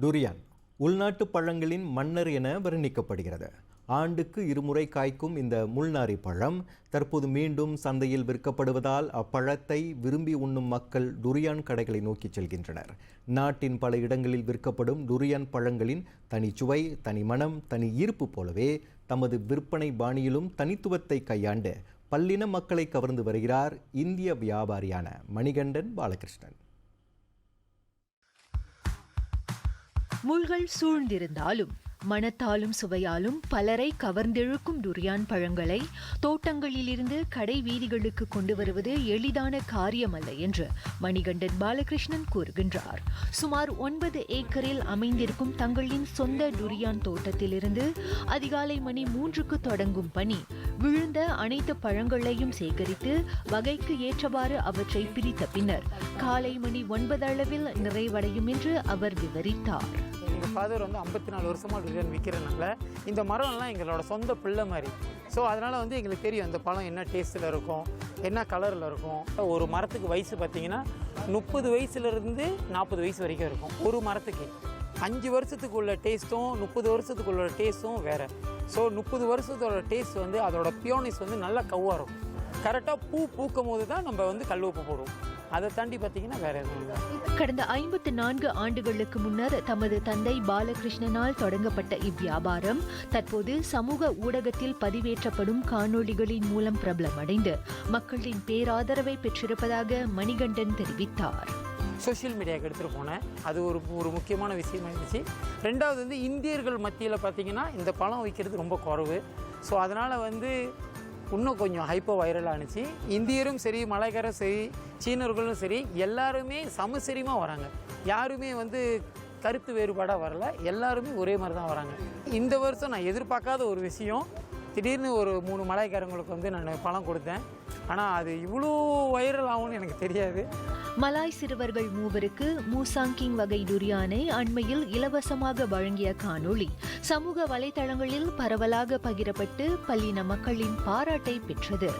Durian உள்நாட்டு பழங்களின் மன்னர் என வர்ணிக்கப்படுகிறது. ஆண்டுக்கு இருமுறை காய்க்கும் இந்த முள்நாரி பழம் தற்போது மீண்டும் சந்தையில் விற்கப்படுவதால் அப்பழத்தை விரும்பி உண்ணும் மக்கள் டுரியான் கடைகளை நோக்கி செல்கின்றனர். நாட்டின் பல இடங்களில் விற்கப்படும் டுரியான் பழங்களின் தனி சுவை, தனி மனம், தனி ஈர்ப்பு போலவே தமது விற்பனை பாணியிலும் தனித்துவத்தை கையாண்டு பல்லின மக்களை கவர்ந்து வருகிறார் இந்திய வியாபாரியான மணிகண்டன் பாலகிருஷ்ணன். முள்கள் சூழ்ந்திருந்தாலும் மணத்தாலும் சுவையாலும் பலரை கவர்ந்தெழுக்கும் டுரியான் பழங்களை தோட்டங்களிலிருந்து கடை வீதிகளுக்கு கொண்டு வருவது எளிதான காரியமல்ல என்று மணிகண்டன் பாலகிருஷ்ணன் கூறுகின்றார். சுமார் 9 ஏக்கரில் அமைந்திருக்கும் தங்களின் சொந்த டுரியான் தோட்டத்திலிருந்து அதிகாலை மணி 3க்கு தொடங்கும் பணி விழுந்த அனைத்து பழங்களையும் சேகரித்து வகைக்கு ஏற்றவாறு அவற்றை பிரித்த பின்னர் காலை மணி 9 அளவில் நிறைவடையும் என்று அவர் விவரித்தார். எங்கள் ஃபாதர் 54 வருஷமாக டுரியான் விற்கிறனால இந்த மரம்லாம் எங்களோட சொந்த பிள்ளை மாதிரி. ஸோ அதனால் எங்களுக்கு தெரியும் இந்த பழம் என்ன டேஸ்ட்டில் இருக்கும், என்ன கலரில் இருக்கும். ஒரு மரத்துக்கு வயசு பார்த்திங்கன்னா 30 வயசுலேருந்து 40 வயசு வரைக்கும் இருக்கும். ஒரு மரத்துக்கு 5 வருஷத்துக்கு உள்ள டேஸ்ட்டும் 30 வருஷத்துக்கு உள்ள டேஸ்ட்டும் வேறு. ஸோ 30 வருஷத்தோட டேஸ்ட் அதோட பியோனிஸ் நல்லா கவ்வாக இருக்கும். கரெக்டாக பூக்கும் போது தான் நம்ம கல் உப்பு போடுவோம். அதை தாண்டி பார்த்தீங்கன்னா வேற எதுவும் இல்லை. கடந்த 54 ஆண்டுகளுக்கு முன்னர் தமது தந்தை பாலகிருஷ்ணனால் தொடங்கப்பட்ட இவ்வியாபாரம் தற்போது சமூக ஊடகத்தில் பதிவேற்றப்படும் காணொளிகளின் மூலம் பிரபலமடைந்து மக்களின் பேராதரவை பெற்றிருப்பதாக மணிகண்டன் தெரிவித்தார். சோஷியல் மீடியாவுக்கு எடுத்துகிட்டு போனேன். அது ஒரு முக்கியமான விஷயமா இருந்துச்சு. ரெண்டாவது இந்தியர்கள் மத்தியில் பார்த்தீங்கன்னா இந்த பழம் விற்கிறது ரொம்ப குறைவு. ஸோ அதனால் இன்னும் கொஞ்சம் ஹைப்போ வைரல் ஆணுச்சு. இந்தியரும் சரி, மலைக்காரும் சரி, சீனர்களும் சரி, எல்லாருமே சமசரிமாக வராங்க. யாருமே கருத்து வேறுபாடாக வரல. எல்லாருமே ஒரே மாதிரி தான் வராங்க. இந்த வருஷம் நான் எதிர்பார்க்காத ஒரு விஷயம், திடீர்னு ஒரு 3 மலாய்க்காரங்களுக்கு நான் பழம் கொடுத்தேன். ஆனால் அது இவ்வளோ வைரல் ஆகும்னு எனக்கு தெரியாது. மலாய் சிறுவர்கள் 3 மூசாங்கிங் வகை டுரியானை அண்மையில் இலவசமாக வழங்கிய காணொளி சமூக வலைதளங்களில் பரவலாக பகிரப்பட்டு பல்லின மக்களின் பாராட்டை பெற்றது.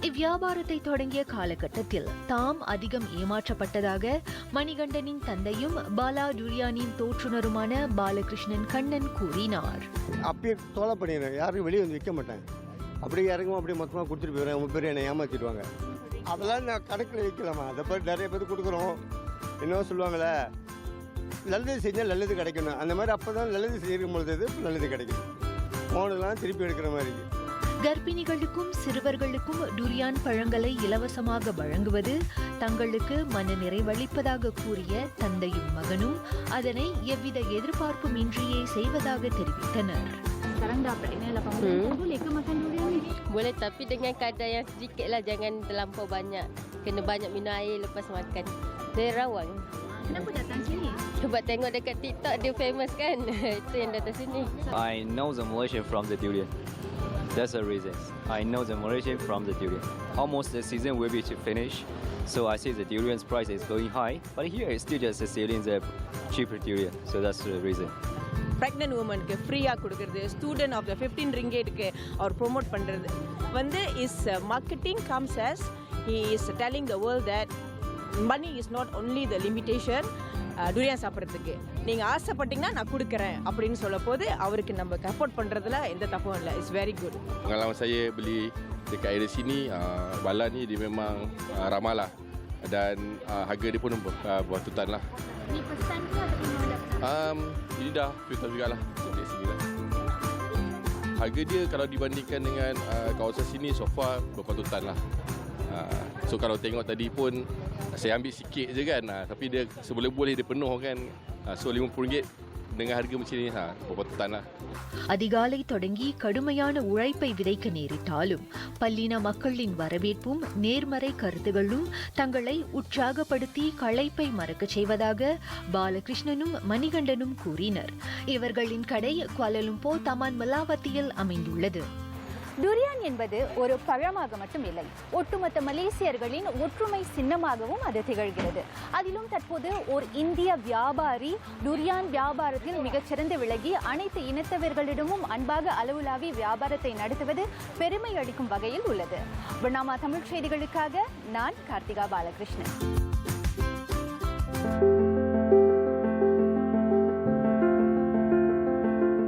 இவ்வியாபாரத்தை தொடங்கிய காலகட்டத்தில் தாம் அதிகம் ஏமாற்றப்பட்டதாக மணிகண்டனின் தந்தையும் பாலா டுரியானின் தோற்றுநருமான பாலகிருஷ்ணன் கண்ணன் கூறினார். அப்படியே தோலை பண்ணிடுறேன், யாரும் வெளியே விற்க மாட்டேன். அப்படி இறங்கும், அப்படியே மொத்தமாக கொடுத்துட்டு போயிடுறேன். அவங்க பேர் என்னை ஏமாற்றிடுவாங்க. அதெல்லாம் நான் கணக்கில் வைக்கலாமா? அதை போய் நிறைய பேர் கொடுக்குறோம். இன்னும் சொல்லுவாங்களே, நல்லது செஞ்சால் நல்லது கிடைக்கணும். அந்த மாதிரி அப்போ தான் நல்லது செய்யும் பொழுது நல்லது கிடைக்கும். ஃபோனெல்லாம் திருப்பி எடுக்கிற மாதிரி. கர்ப்பிணிகளுக்கும் சிறுவர்களுக்கும் டுரியான் பழங்களை இலவசமாக வழங்குவது தங்களுக்கு மன நிறைவளிப்பதாக கூறிய தந்தையும் மகனும் அதனை எவ்வித எதிர்பார்ப்பும் இன்றியே செய்வதாக தெரிவித்தனர். Sekarang dah pregnant 8 bulan, boleh ke makan durian ni? Boleh, tapi dengan kadar yang sedikit lah, jangan terlampau banyak. Kena banyak minum air lepas makan. Dia rawang. Kenapa datang sini? Sebab tengok dekat TikTok dia famous kan. Itu yang datang sini. I know the Malaysian from the durian. That's the reason. I know the Malaysian from the durian. Almost the season will be to finish. So I see the durian's price is going high. But here it's still just selling the cheaper durian. So that's the reason. Pregnant woman க்கு ஃப்ரீயா கொடுக்கிறது, student of the 15 ரிங்கேட்க்கு அவர் promote பண்ணுறது is marketing comes as he is telling the world that money is not only the limitation. Durian சாப்பிட்றதுக்கு நீங்கள் ஆசைப்பட்டீங்கன்னா நான் கொடுக்குறேன் அப்படின்னு சொல்ல போது அவருக்கு நம்ம சப்போர்ட் பண்ணுறதுல எந்த தப்பும் இல்லை. It's very good. Pengalaman saya beli dekat area sini, bala ni dia memang ramah lah dan harga dia pun beratutan lah. Ni pesan ke ataupun Ini dah filter juga lah sampai sini lah. Harga dia kalau dibandingkan dengan kawasan sini so far berpatutan lah. So kalau tengok tadi pun saya ambil sikit je kan, tapi dia seboleh-boleh dia penuh kan. So RM50 dengan harga macam ni berpatutan lah. அதிகாலை தொடங்கி கடுமையான உழைப்பை விதைக்க நேரிட்டாலும் பல்லின மக்களின் வரவேற்பும் நேர்மறை கருத்துகளும் தங்களை உற்சாகப்படுத்தி களைப்பை மறக்கச் செய்வதாக பாலகிருஷ்ணனும் மணிகண்டனும் கூறினர். இவர்களின் கடை குவாலலும்பூர் தமான் மலாவத்தியில் அமைந்துள்ளது. டுரியான் என்பது ஒரு பழமாக மட்டும் இல்லை, ஒட்டுமொத்த மலேசியர்களின் ஒற்றுமை சின்னமாகவும் அது திகழ்கிறது. அதிலும் தற்போது ஒரு இந்திய வியாபாரி டுரியான் வியாபாரத்தில் மிகச்சிறந்து விளங்கி அனைத்து இனத்தவர்களிடமும் அன்பாக அளவுலாவி வியாபாரத்தை நடத்துவது பெருமை அளிக்கும் வகையில் உள்ளது. பர்னாமா தமிழ் செய்திகளுக்காக நான் கார்த்திகா பாலகிருஷ்ணன்.